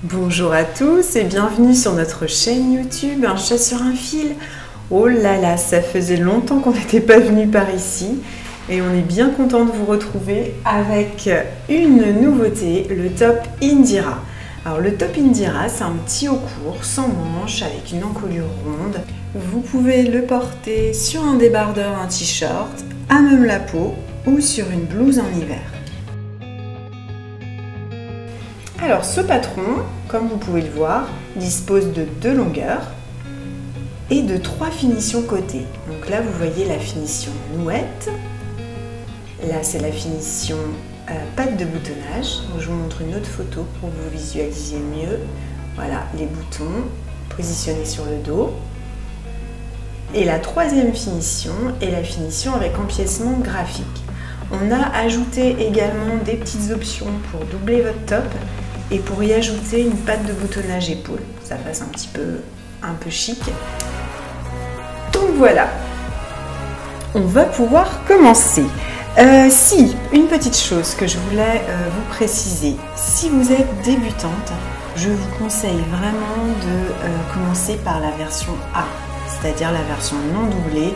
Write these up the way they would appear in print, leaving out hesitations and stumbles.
Bonjour à tous et bienvenue sur notre chaîne YouTube Un chat sur un fil. Oh là là, ça faisait longtemps qu'on n'était pas venu par ici et on est bien content de vous retrouver avec une nouveauté, le top Indira. Alors le top Indira, c'est un petit haut court sans manches avec une encolure ronde. Vous pouvez le porter sur un débardeur, un t-shirt, à même la peau ou sur une blouse en hiver. Alors ce patron, comme vous pouvez le voir, dispose de 2 longueurs et de 3 finitions côté. Donc là vous voyez la finition nouette, là c'est la finition patte de boutonnage. Donc, je vous montre une autre photo pour que vous visualisiez mieux. Voilà les boutons positionnés sur le dos. Et la 3e finition est la finition avec empiècement graphique. On a ajouté également des petites options pour doubler votre top et pour y ajouter une patte de boutonnage épaule, ça fasse un peu chic. Donc voilà, on va pouvoir commencer. Une petite chose que je voulais vous préciser, si vous êtes débutante, je vous conseille vraiment de commencer par la version A, c'est-à-dire la version non doublée,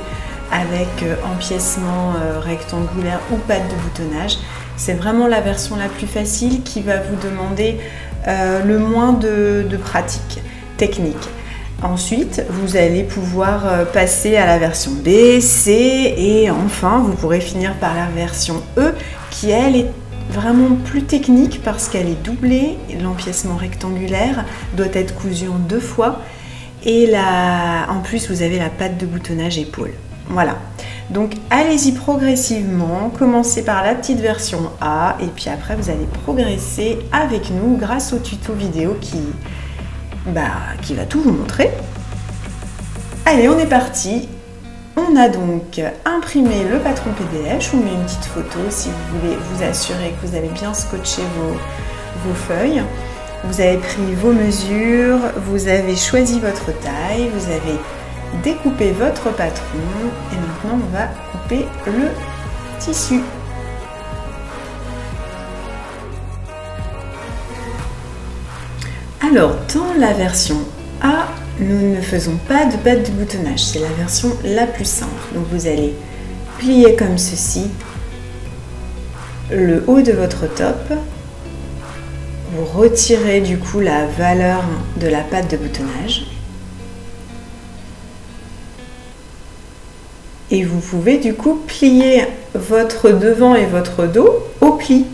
avec empiècement rectangulaire ou patte de boutonnage. C'est vraiment la version la plus facile qui va vous demander le moins de pratique technique. Ensuite, vous allez pouvoir passer à la version B, C et enfin, vous pourrez finir par la version E qui, elle, est vraiment plus technique parce qu'elle est doublée. L'empiècement rectangulaire doit être cousu en 2 fois et en plus, vous avez la patte de boutonnage épaule. Voilà, donc allez-y progressivement, commencez par la petite version A et puis après vous allez progresser avec nous grâce au tuto vidéo qui va tout vous montrer. Allez, on est parti. On a donc imprimé le patron PDF, je vous mets une petite photo si vous voulez vous assurer que vous avez bien scotché vos feuilles. Vous avez pris vos mesures, vous avez choisi votre taille, vous avez découpez votre patron et maintenant on va couper le tissu. Alors dans la version A, nous ne faisons pas de patte de boutonnage, c'est la version la plus simple. Donc vous allez plier comme ceci le haut de votre top, vous retirez du coup la valeur de la patte de boutonnage. Et vous pouvez du coup plier votre devant et votre dos au pli.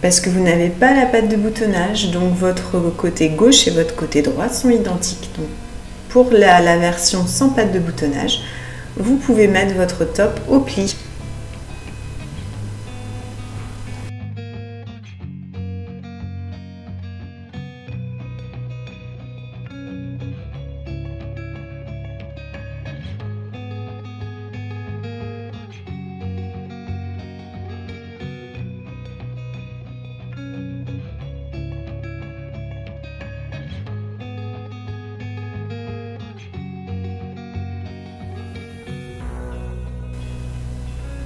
Parce que vous n'avez pas la patte de boutonnage, donc votre côté gauche et votre côté droit sont identiques. Donc pour la version sans patte de boutonnage, vous pouvez mettre votre top au pli.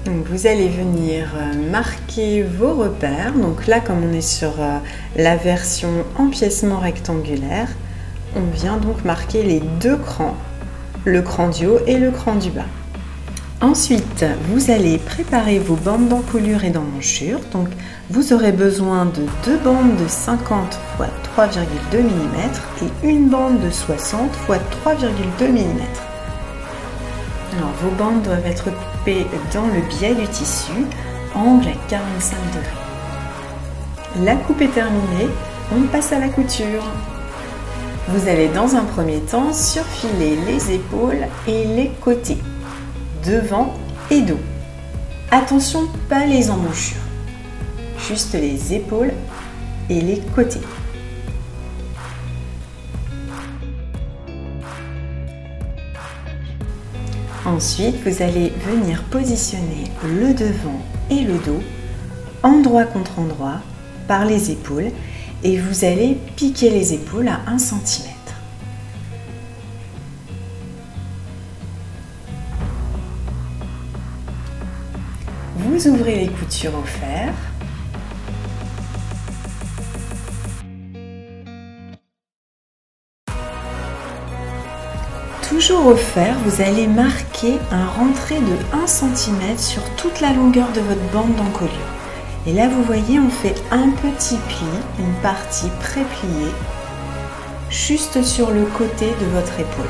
Donc vous allez venir marquer vos repères. Donc là, comme on est sur la version empiècement rectangulaire, on vient donc marquer les 2 crans, le cran du haut et le cran du bas. Ensuite, vous allez préparer vos bandes d'encolure et d'emmanchure. Donc vous aurez besoin de 2 bandes de 50 x 3,2 mm et une bande de 60 x 3,2 mm. Alors, vos bandes doivent être coupées dans le biais du tissu, angle à 45 degrés. La coupe est terminée, on passe à la couture. Vous allez dans un premier temps surfiler les épaules et les côtés, devant et dos. Attention, pas les emmanchures, juste les épaules et les côtés. Ensuite, vous allez venir positionner le devant et le dos, endroit contre endroit, par les épaules, et vous allez piquer les épaules à 1 cm. Vous ouvrez les coutures au fer Toujours au fer, vous allez marquer un rentré de 1 cm sur toute la longueur de votre bande d'encolure. Et là, vous voyez, on fait un petit pli, une partie pré-pliée, juste sur le côté de votre épaule.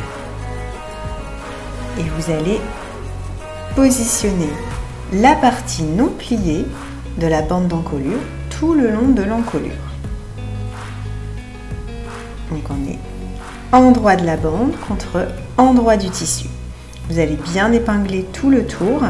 Et vous allez positionner la partie non pliée de la bande d'encolure tout le long de l'encolure. Donc on est endroit de la bande contre endroit du tissu. Vous allez bien épingler tout le tour.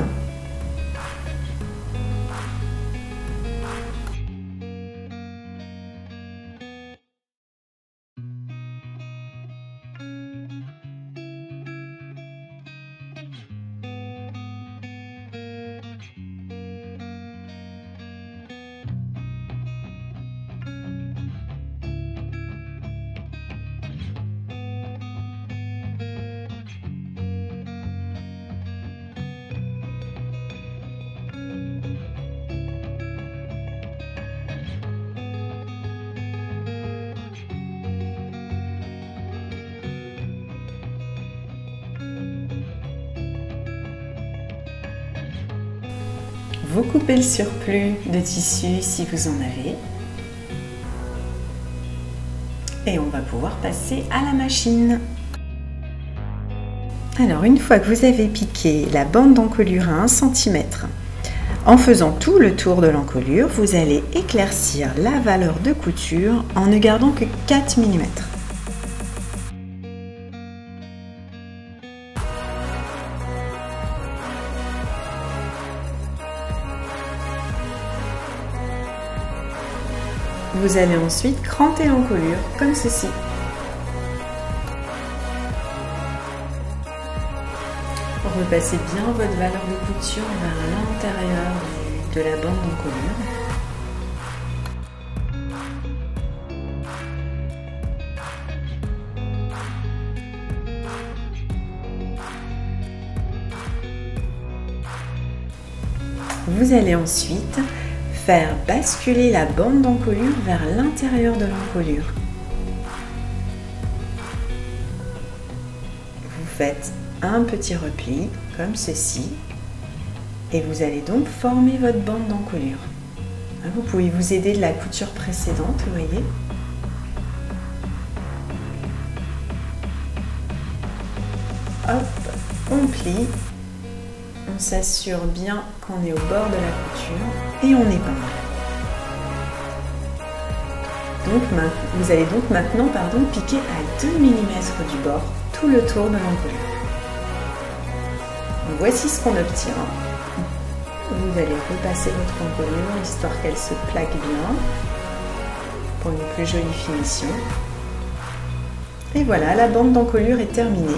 Vous coupez le surplus de tissu si vous en avez. Et on va pouvoir passer à la machine. Alors, une fois que vous avez piqué la bande d'encolure à 1 cm, en faisant tout le tour de l'encolure, vous allez éclaircir la valeur de couture en ne gardant que 4 mm. Vous allez ensuite cranter l'encolure comme ceci. Repassez bien votre valeur de couture vers l'intérieur de la bande d'encolure. Vous allez ensuite faire basculer la bande d'encolure vers l'intérieur de l'encolure. Vous faites un petit repli comme ceci et vous allez donc former votre bande d'encolure. Vous pouvez vous aider de la couture précédente, vous voyez. Hop, on plie. On s'assure bien qu'on est au bord de la couture et on épingle. Donc, vous allez donc maintenant piquer à 2 mm du bord tout le tour de l'encolure. Voici ce qu'on obtient. Vous allez repasser votre encolure histoire qu'elle se plaque bien pour une plus jolie finition. Et voilà, la bande d'encolure est terminée.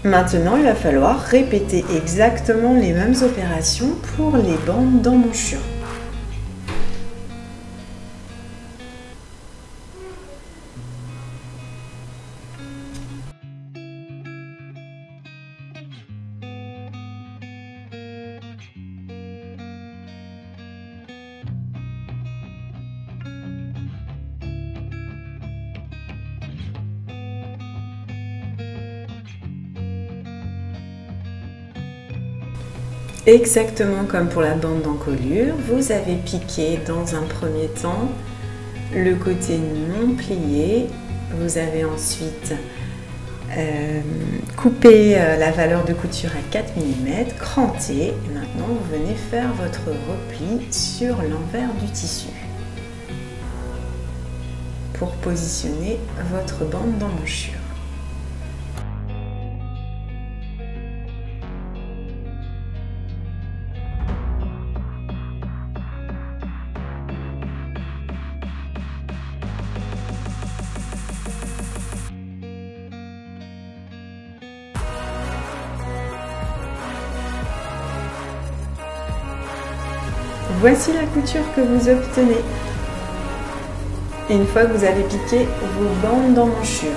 Maintenant, il va falloir répéter exactement les mêmes opérations pour les bandes d'emmanchure. Exactement comme pour la bande d'encolure, vous avez piqué dans un premier temps le côté non plié. Vous avez ensuite coupé la valeur de couture à 4 mm, cranté. Et maintenant, vous venez faire votre repli sur l'envers du tissu pour positionner votre bande d'emmanchure. Voici la couture que vous obtenez une fois que vous avez piqué vos bandes d'emmanchure.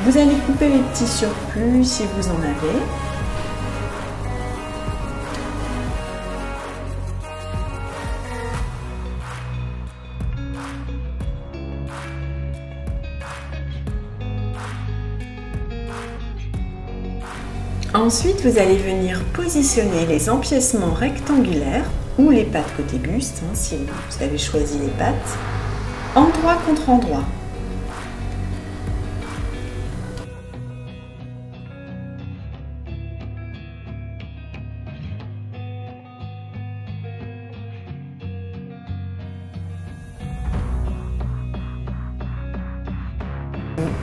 Vous allez couper les petits surplus si vous en avez. Ensuite, vous allez venir positionner les empiècements rectangulaires ou les pattes côté buste, hein, si vous avez choisi les pattes, endroit contre endroit.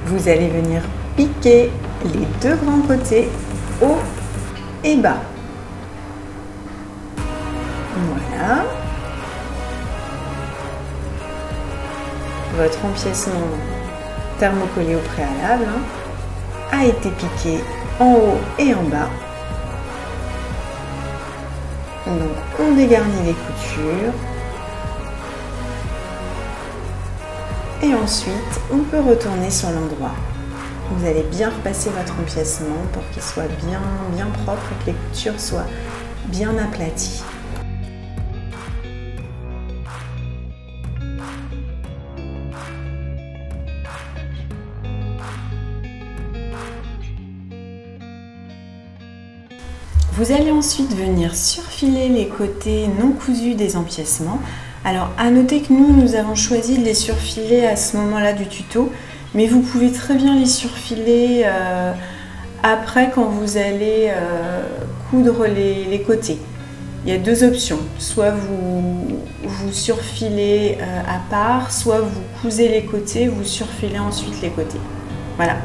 Vous allez venir piquer les deux grands côtés, haut et bas. Voilà. Votre empiècement thermocollé au préalable a été piqué en haut et en bas. Donc on dégarnit les coutures. Et ensuite, on peut retourner sur l'endroit. Vous allez bien repasser votre empiècement pour qu'il soit bien propre et que les coutures soient bien aplaties. Vous allez ensuite venir surfiler les côtés non cousus des empiècements. Alors, à noter que nous avons choisi de les surfiler à ce moment-là du tuto, mais vous pouvez très bien les surfiler après quand vous allez coudre les côtés. Il y a deux options, soit vous surfilez à part, soit vous cousez les côtés, vous surfilez ensuite les côtés. Voilà.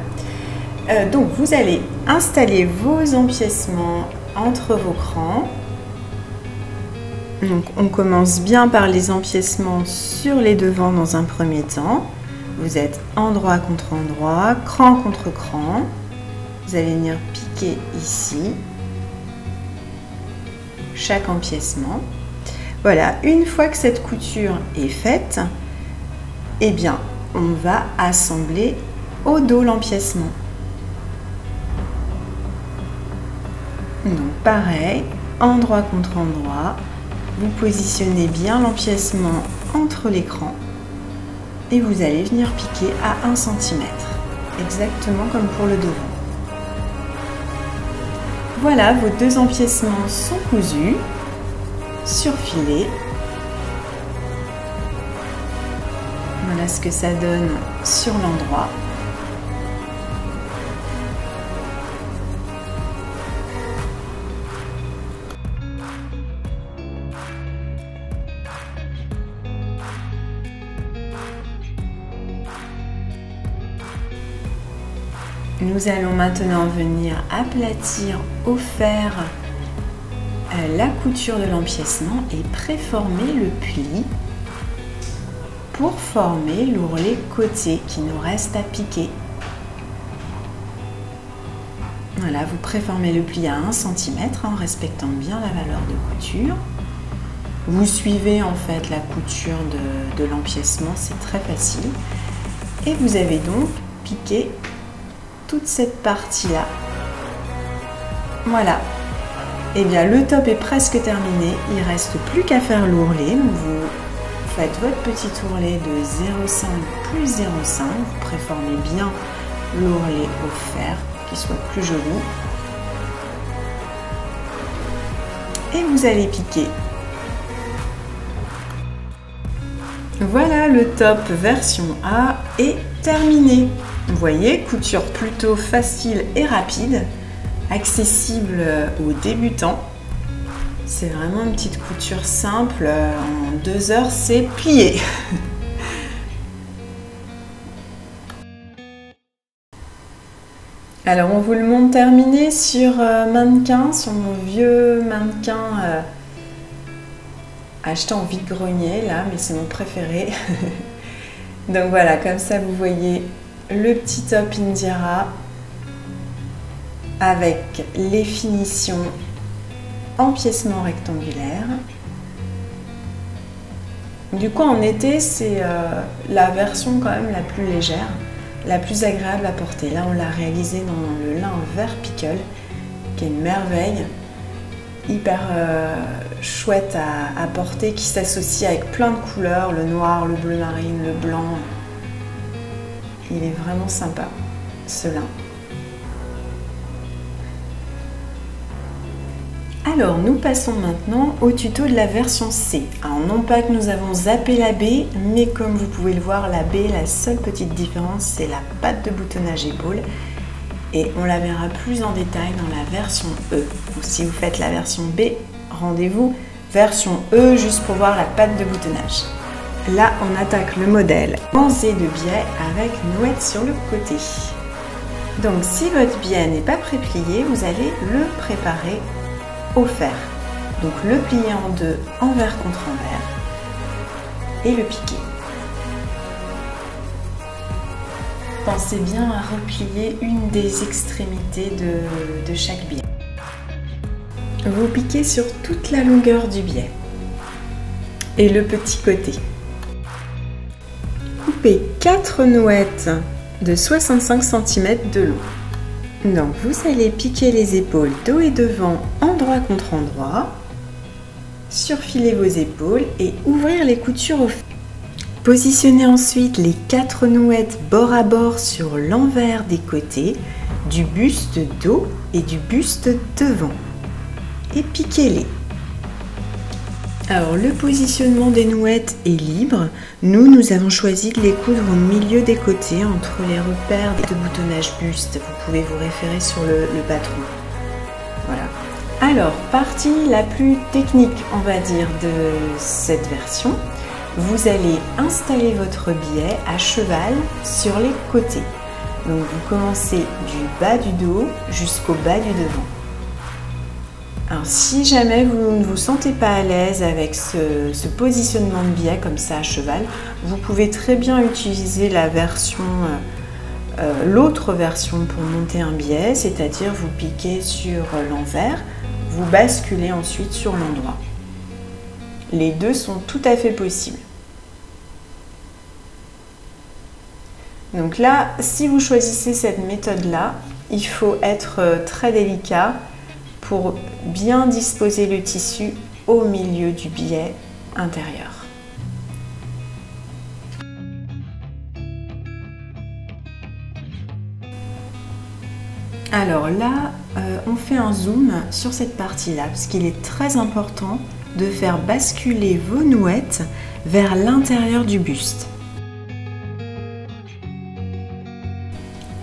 Donc, vous allez installer vos empiècements entre vos crans. Donc on commence bien par les empiècements sur les devants dans un premier temps. Vous êtes endroit contre endroit, cran contre cran. Vous allez venir piquer ici chaque empiècement. Voilà, une fois que cette couture est faite, eh bien on va assembler au dos l'empiècement. Donc pareil, endroit contre endroit. Vous positionnez bien l'empiècement entre les crans et vous allez venir piquer à 1 cm, exactement comme pour le devant. Voilà, vos deux empiècements sont cousus, surfilés. Voilà ce que ça donne sur l'endroit. Nous allons maintenant venir aplatir au fer la couture de l'empiècement et préformer le pli pour former l'ourlet côté qui nous reste à piquer. Voilà, vous préformez le pli à 1 cm en respectant bien la valeur de couture. Vous suivez en fait la couture de l'empiècement, c'est très facile. Et vous avez donc piqué toute cette partie-là. Voilà. Et bien le top est presque terminé, il ne reste plus qu'à faire l'ourlet. Vous faites votre petit ourlet de 0,5 plus 0,5. Vous préformez bien l'ourlet au fer, qu'il soit plus joli. Et vous allez piquer. Voilà, le top version A est terminé. Vous voyez, couture plutôt facile et rapide, accessible aux débutants. C'est vraiment une petite couture simple, en 2 heures c'est plié. Alors on vous le montre terminé sur mannequin, sur mon vieux mannequin acheté en vide-grenier là, mais c'est mon préféré. Donc voilà, comme ça vous voyez le petit top Indira avec les finitions empiècement rectangulaire. Du coup en été c'est la version quand même la plus légère, la plus agréable à porter. Là on l'a réalisé dans le lin vert pickle qui est une merveille, hyper chouette à porter, qui s'associe avec plein de couleurs, le noir, le bleu marine, le blanc. Il est vraiment sympa ce lin. Alors, nous passons maintenant au tuto de la version C. Alors, non pas que nous avons zappé la B, mais comme vous pouvez le voir, la B, la seule petite différence, c'est la patte de boutonnage épaule. Et on la verra plus en détail dans la version E. Donc, si vous faites la version B, rendez-vous version E juste pour voir la patte de boutonnage. Là, on attaque le modèle bronzé de biais avec nouette sur le côté. Donc, si votre biais n'est pas préplié, vous allez le préparer au fer. Donc le plier en deux, envers contre envers, et le piquer. Pensez bien à replier une des extrémités de chaque biais. Vous piquez sur toute la longueur du biais et le petit côté. Coupez 4 nouettes de 65 cm de long. Donc vous allez piquer les épaules dos et devant, endroit contre endroit, surfiler vos épaules et ouvrir les coutures au fil. Positionnez ensuite les 4 nouettes bord à bord sur l'envers des côtés du buste dos et du buste devant et piquez-les. Alors le positionnement des nouettes est libre. Nous avons choisi de les coudre au milieu des côtés entre les repères de boutonnage buste. Vous pouvez vous référer sur le patron. Voilà. Alors, partie la plus technique, on va dire, de cette version. Vous allez installer votre biais à cheval sur les côtés. Donc vous commencez du bas du dos jusqu'au bas du devant. Alors si jamais vous ne vous sentez pas à l'aise avec ce positionnement de biais comme ça à cheval, vous pouvez très bien utiliser la version, l'autre version pour monter un biais, c'est-à-dire vous piquez sur l'envers, vous basculez ensuite sur l'endroit. Les deux sont tout à fait possibles. Donc là, si vous choisissez cette méthode-là, il faut être très délicat pour bien disposer le tissu au milieu du biais intérieur. Alors là, on fait un zoom sur cette partie-là, parce qu'il est très important de faire basculer vos nouettes vers l'intérieur du buste.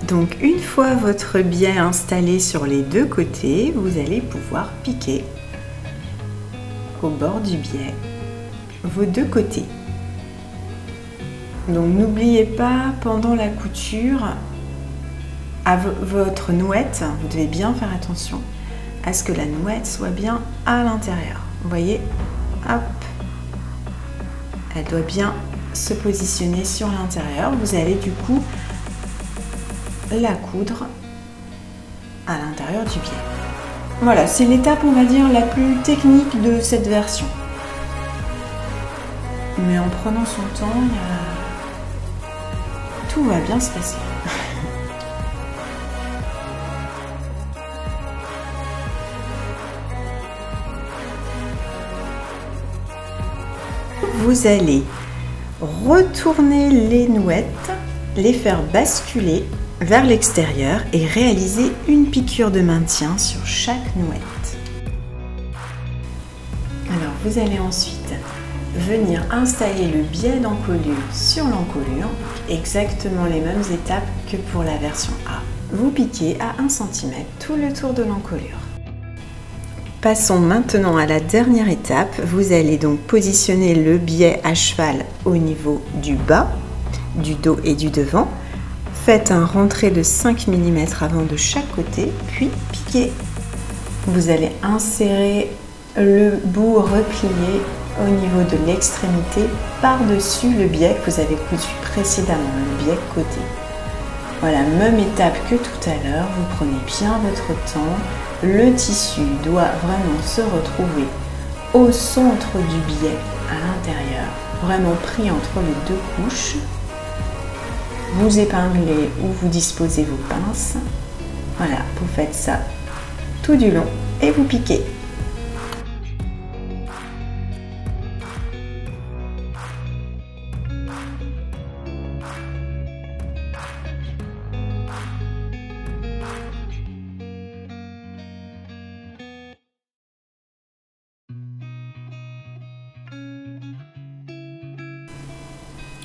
Donc une fois votre biais installé sur les deux côtés, vous allez pouvoir piquer au bord du biais vos deux côtés. Donc n'oubliez pas pendant la couture à votre nouette, vous devez bien faire attention à ce que la nouette soit bien à l'intérieur. Vous voyez, hop, elle doit bien se positionner sur l'intérieur. Vous allez du coup la coudre à l'intérieur du biais. Voilà, c'est l'étape, on va dire, la plus technique de cette version. Mais en prenant son temps, tout va bien se passer. Vous allez retourner les nouettes, les faire basculer vers l'extérieur et réaliser une piqûre de maintien sur chaque nouette. Alors vous allez ensuite venir installer le biais d'encolure sur l'encolure, exactement les mêmes étapes que pour la version A. Vous piquez à 1 cm tout le tour de l'encolure. Passons maintenant à la dernière étape. Vous allez donc positionner le biais à cheval au niveau du bas, du dos et du devant. Faites un rentré de 5 mm avant de chaque côté, puis piquez. Vous allez insérer le bout replié au niveau de l'extrémité par-dessus le biais que vous avez cousu précédemment, le biais côté. Voilà, même étape que tout à l'heure, vous prenez bien votre temps. Le tissu doit vraiment se retrouver au centre du biais, à l'intérieur, vraiment pris entre les deux couches. Vous épinglez ou vous disposez vos pinces. Voilà, vous faites ça tout du long et vous piquez.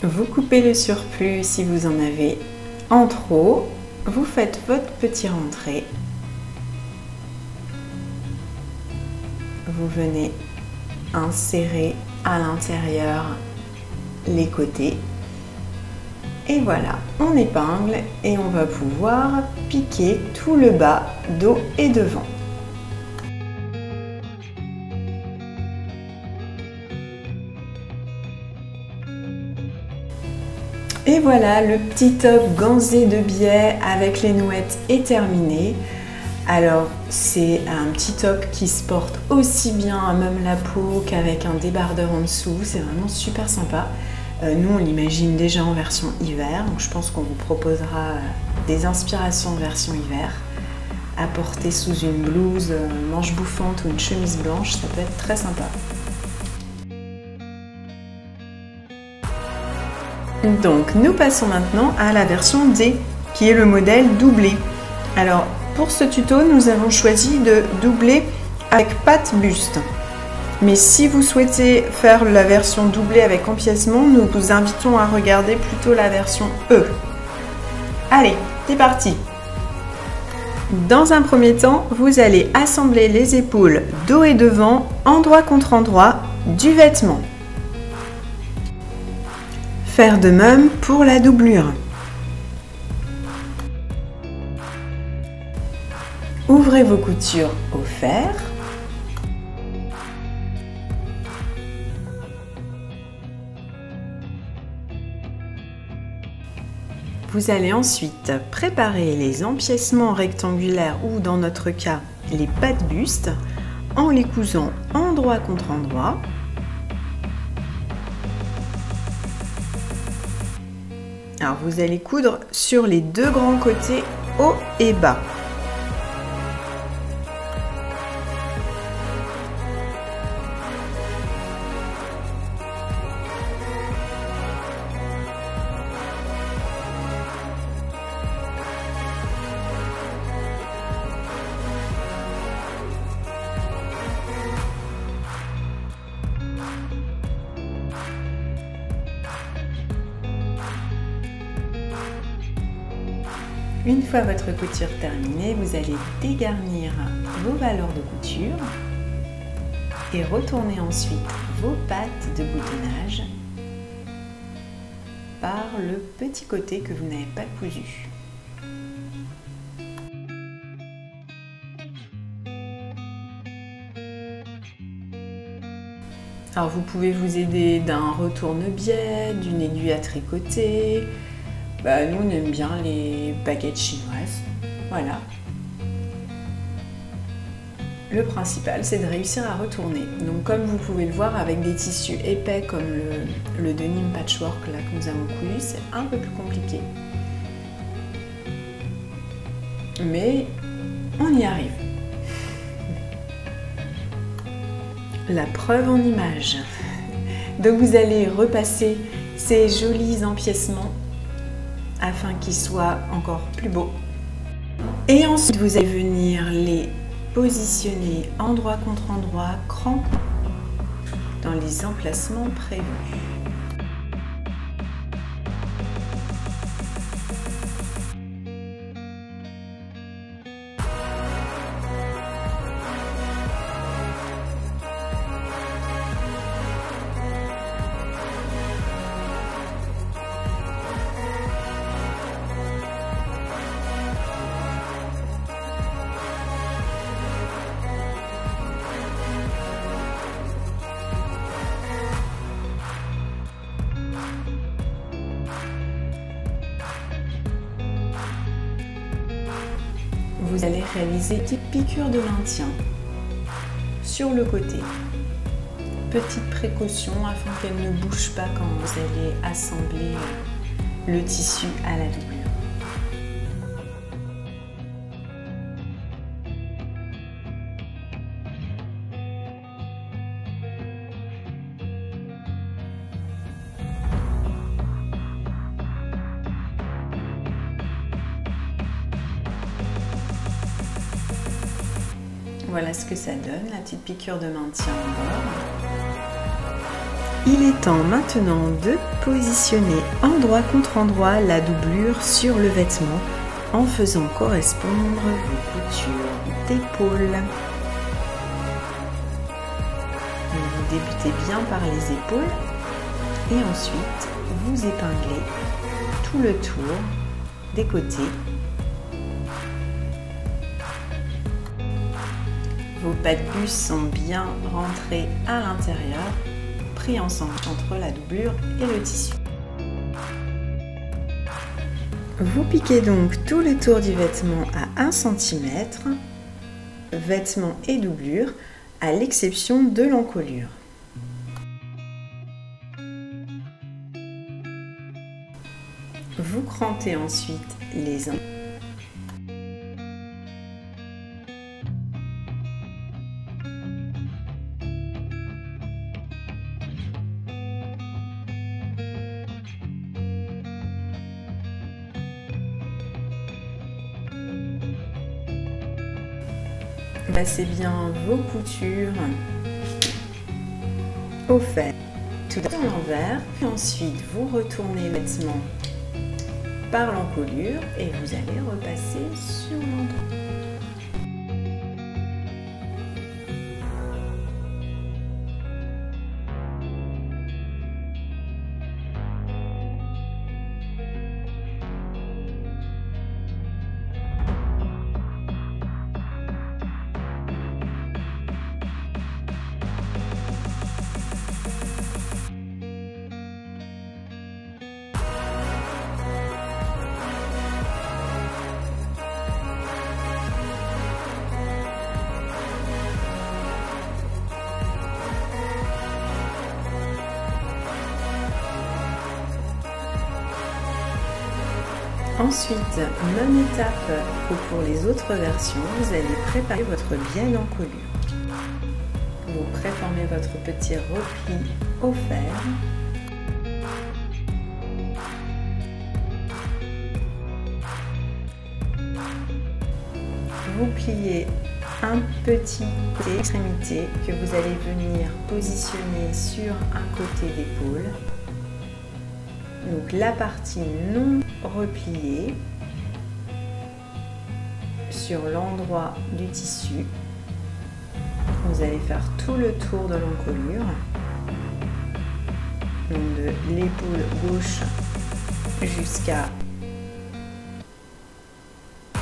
Vous coupez le surplus si vous en avez en trop. Vous faites votre petit rentré. Vous venez insérer à l'intérieur les côtés. Et voilà, on épingle et on va pouvoir piquer tout le bas, dos et devant. Et voilà, le petit top ganzé de biais avec les nouettes est terminé. Alors, c'est un petit top qui se porte aussi bien à même la peau qu'avec un débardeur en dessous. C'est vraiment super sympa. Nous, on l'imagine déjà en version hiver. Donc, je pense qu'on vous proposera des inspirations de version hiver à porter sous une blouse manche bouffante ou une chemise blanche. Ça peut être très sympa. Donc, nous passons maintenant à la version D, qui est le modèle doublé. Alors, pour ce tuto, nous avons choisi de doubler avec patte buste. Mais si vous souhaitez faire la version doublée avec empiècement, nous vous invitons à regarder plutôt la version E. Allez, c'est parti! Dans un premier temps, vous allez assembler les épaules dos et devant, endroit contre endroit, du vêtement. Faire de même pour la doublure. Ouvrez vos coutures au fer. Vous allez ensuite préparer les empiècements rectangulaires ou dans notre cas les pattes buste en les cousant endroit contre endroit. Alors vous allez coudre sur les deux grands côtés haut et bas. Une fois votre couture terminée, vous allez dégarnir vos valeurs de couture et retourner ensuite vos pattes de boutonnage par le petit côté que vous n'avez pas cousu. Alors vous pouvez vous aider d'un retourne-biais, d'une aiguille à tricoter. Nous on aime bien les baguettes chinoises. Voilà. Le principal c'est de réussir à retourner. Donc comme vous pouvez le voir avec des tissus épais comme le denim patchwork là que nous avons cousu, c'est un peu plus compliqué. Mais on y arrive. La preuve en image. Donc vous allez repasser ces jolis empiècements afin qu'ils soient encore plus beaux. Et ensuite vous allez venir les positionner endroit contre endroit, cran dans les emplacements prévus. Vous allez réaliser une petite piqûre de maintien sur le côté. Petite précaution afin qu'elle ne bouge pas quand vous allez assembler le tissu à la doublure. Voilà ce que ça donne, la petite piqûre de maintien en bord. Il est temps maintenant de positionner endroit contre endroit la doublure sur le vêtement en faisant correspondre vos coutures d'épaule. Vous débutez bien par les épaules et ensuite vous épinglez tout le tour des côtés. Vos pas de bus sont bien rentrés à l'intérieur, pris ensemble entre la doublure et le tissu. Vous piquez donc tout le tour du vêtement à 1 cm, vêtement et doublure, à l'exception de l'encolure. Vous crantez ensuite les uns. Passez bien vos coutures au fer, tout à l'envers, puis ensuite vous retournez le vêtement par l'encolure et vous allez repasser sur l'endroit. Ensuite, même étape que pour les autres versions, vous allez préparer votre bielle encolure. Vous préformez votre petit repli au fer. Vous pliez un petit côté extrémité que vous allez venir positionner sur un côté d'épaule. Donc la partie non repliée sur l'endroit du tissu. Vous allez faire tout le tour de l'encolure, de l'épaule gauche jusqu'à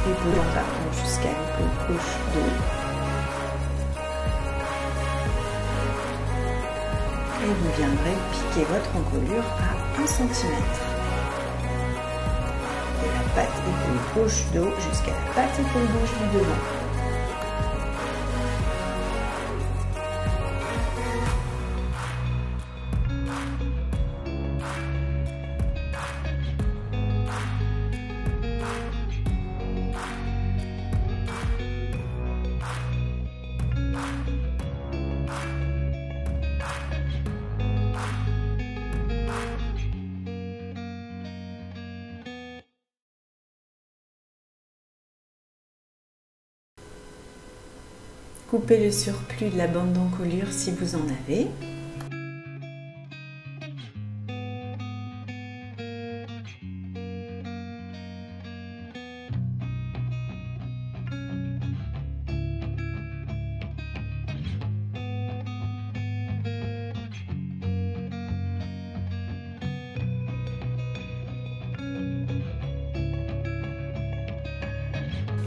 l'épaule jusqu'à l'épaule gauche de haut. Et vous viendrez piquer votre encolure à 1 cm. De la patte épaule gauche de haut jusqu'à la patte épaule gauche du devant. Coupez le surplus de la bande d'encolure si vous en avez.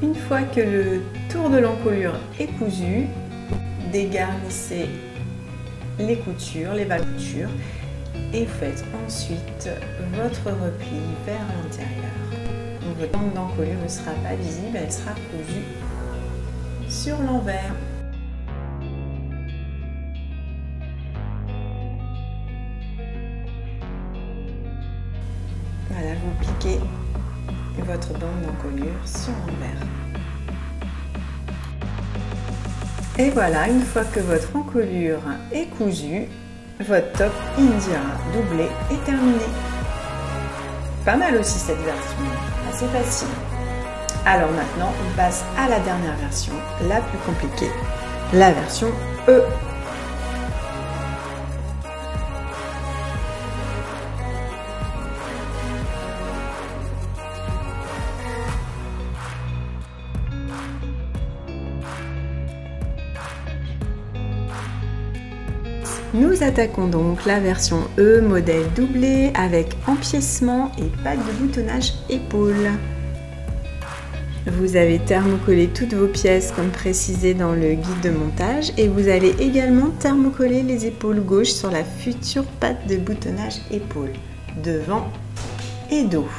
Une fois que le tour de l'encolure est cousu, dégarnissez les coutures, les bas-coutures et faites ensuite votre repli vers l'intérieur. Donc votre bande d'encolure ne sera pas visible, elle sera cousue sur l'envers. Voilà, vous piquez votre bande d'encolure sur l'envers. Et voilà, une fois que votre encolure est cousue, votre top Indira doublé est terminé. Pas mal aussi cette version, assez facile. Alors maintenant, on passe à la dernière version, la plus compliquée, la version E. Nous attaquons donc la version E, modèle doublé avec empiècement et patte de boutonnage épaule. Vous avez thermocollé toutes vos pièces comme précisé dans le guide de montage et vous allez également thermocoller les épaules gauche sur la future patte de boutonnage épaule, devant et dos.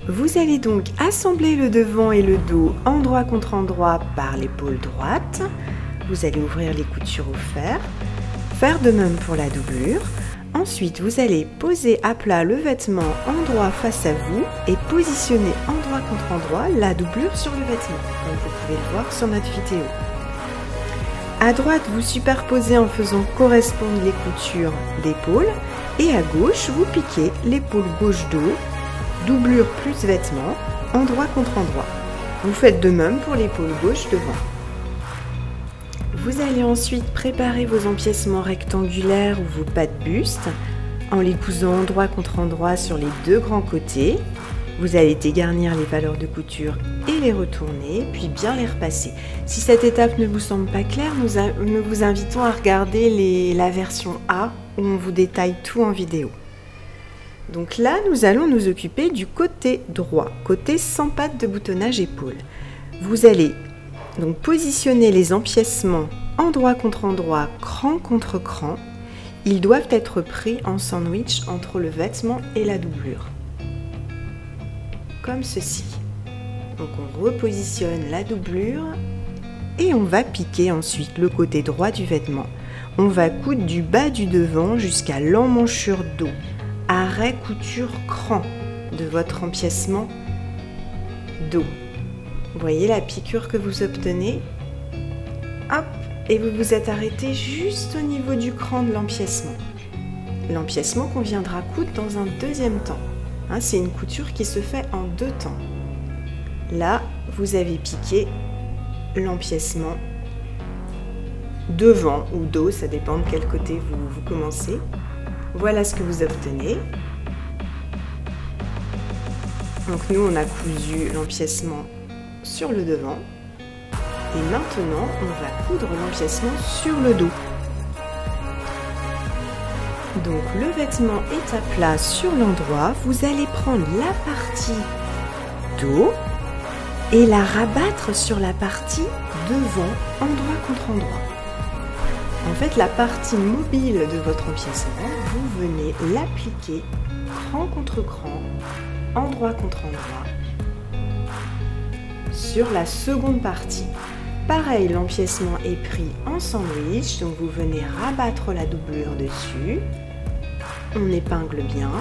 Vous allez donc assembler le devant et le dos endroit contre endroit par l'épaule droite. Vous allez ouvrir les coutures au fer, faire de même pour la doublure. Ensuite, vous allez poser à plat le vêtement endroit face à vous et positionner endroit contre endroit la doublure sur le vêtement, comme vous pouvez le voir sur notre vidéo. À droite, vous superposez en faisant correspondre les coutures d'épaule et à gauche, vous piquez l'épaule gauche dos, doublure plus vêtement, endroit contre endroit. Vous faites de même pour l'épaule gauche devant. Vous allez ensuite préparer vos empiècements rectangulaires ou vos pattes buste en les cousant endroit contre endroit sur les deux grands côtés. Vous allez dégarnir les valeurs de couture et les retourner, puis bien les repasser. Si cette étape ne vous semble pas claire, nous vous invitons à regarder la version A où on vous détaille tout en vidéo. Donc là, nous allons nous occuper du côté droit, côté sans patte de boutonnage épaule. Vous allez donc positionner les empiècements endroit contre endroit, cran contre cran. Ils doivent être pris en sandwich entre le vêtement et la doublure. Comme ceci. Donc on repositionne la doublure et on va piquer ensuite le côté droit du vêtement. On va coudre du bas du devant jusqu'à l'emmanchure dos. Arrêt couture cran de votre empiècement dos. Vous voyez la piqûre que vous obtenez? Hop! Et vous vous êtes arrêté juste au niveau du cran de l'empiècement. L'empiècement qu'on viendra coudre dans un deuxième temps. C'est une couture qui se fait en deux temps. Là, vous avez piqué l'empiècement devant ou dos, ça dépend de quel côté vous commencez. Voilà ce que vous obtenez. Donc nous, on a cousu l'empiècement sur le devant. Et maintenant, on va coudre l'empiècement sur le dos. Donc le vêtement est à plat sur l'endroit. Vous allez prendre la partie dos et la rabattre sur la partie devant, endroit contre endroit. En fait, la partie mobile de votre empiècement, vous venez l'appliquer cran contre cran, endroit contre endroit, sur la seconde partie. Pareil, l'empiècement est pris en sandwich, donc vous venez rabattre la doublure dessus. On épingle bien.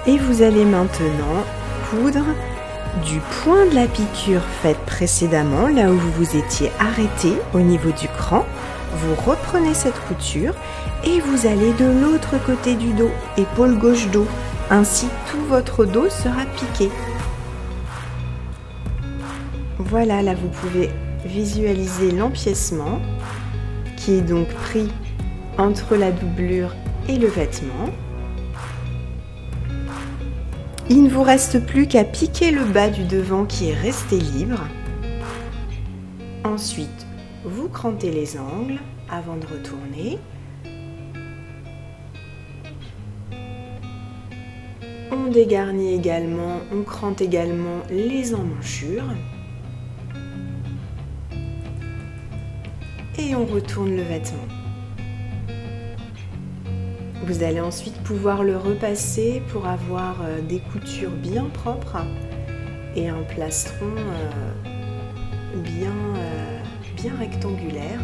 Et vous allez maintenant coudre du point de la piqûre faite précédemment, là où vous vous étiez arrêté au niveau du cran. Vous reprenez cette couture et vous allez de l'autre côté du dos, épaule gauche dos. Ainsi, tout votre dos sera piqué. Voilà, là vous pouvez visualiser l'empiècement qui est donc pris entre la doublure et le vêtement. Il ne vous reste plus qu'à piquer le bas du devant qui est resté libre. Ensuite, vous crantez les angles avant de retourner. On dégarnit également, on crante également les emmanchures. Et on retourne le vêtement. Vous allez ensuite pouvoir le repasser pour avoir des coutures bien propres et un plastron bien rectangulaire.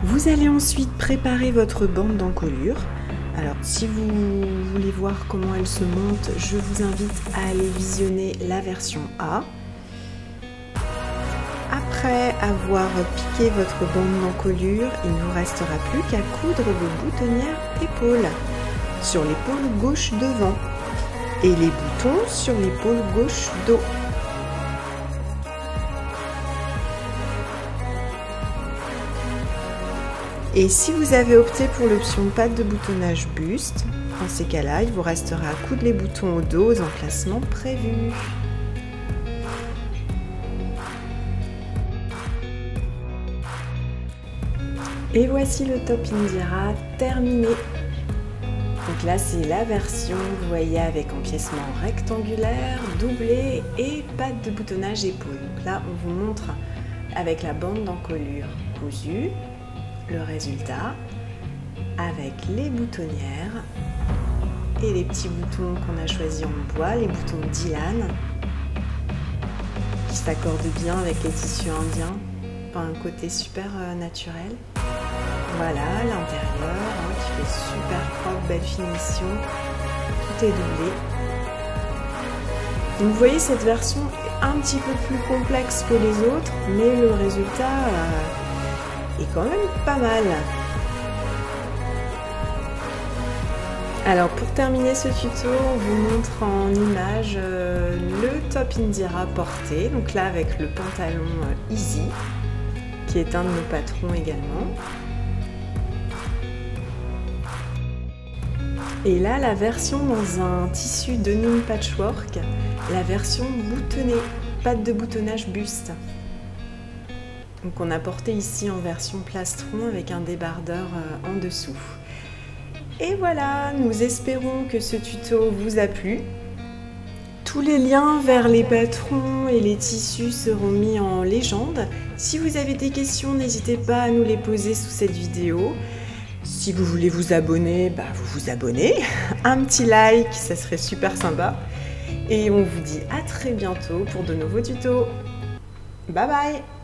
Vous allez ensuite préparer votre bande d'encolure. Alors si vous voulez voir comment elle se monte, je vous invite à aller visionner la version A. Après avoir piqué votre bande d'encolure, il ne vous restera plus qu'à coudre vos boutonnières épaules sur l'épaule gauche devant et les boutons sur l'épaule gauche dos. Et si vous avez opté pour l'option patte de boutonnage buste, dans ces cas-là, il vous restera à coudre les boutons au dos aux emplacements prévus. Et voici le top Indira terminé. Donc là, c'est la version, vous voyez, avec empiècement rectangulaire, doublé et patte de boutonnage épaule. Donc là, on vous montre avec la bande d'encolure cousue le résultat avec les boutonnières et les petits boutons qu'on a choisis en bois, les boutons Dylan qui s'accordent bien avec les tissus indiens, un côté super naturel. Voilà l'intérieur qui fait super propre, belle finition, tout est doublé. Donc vous voyez, cette version est un petit peu plus complexe que les autres, mais le résultat est quand même pas mal. Alors pour terminer ce tuto, on vous montre en image le top Indira porté, donc là avec le pantalon Easy, qui est un de nos patrons également. Et là, la version dans un tissu denim patchwork, la version boutonnée, patte de boutonnage buste. Donc on a porté ici en version plastron avec un débardeur en dessous. Et voilà, nous espérons que ce tuto vous a plu. Tous les liens vers les patrons et les tissus seront mis en légende. Si vous avez des questions, n'hésitez pas à nous les poser sous cette vidéo. Si vous voulez vous abonner, vous vous abonnez. Un petit like, ça serait super sympa. Et on vous dit à très bientôt pour de nouveaux tutos. Bye bye!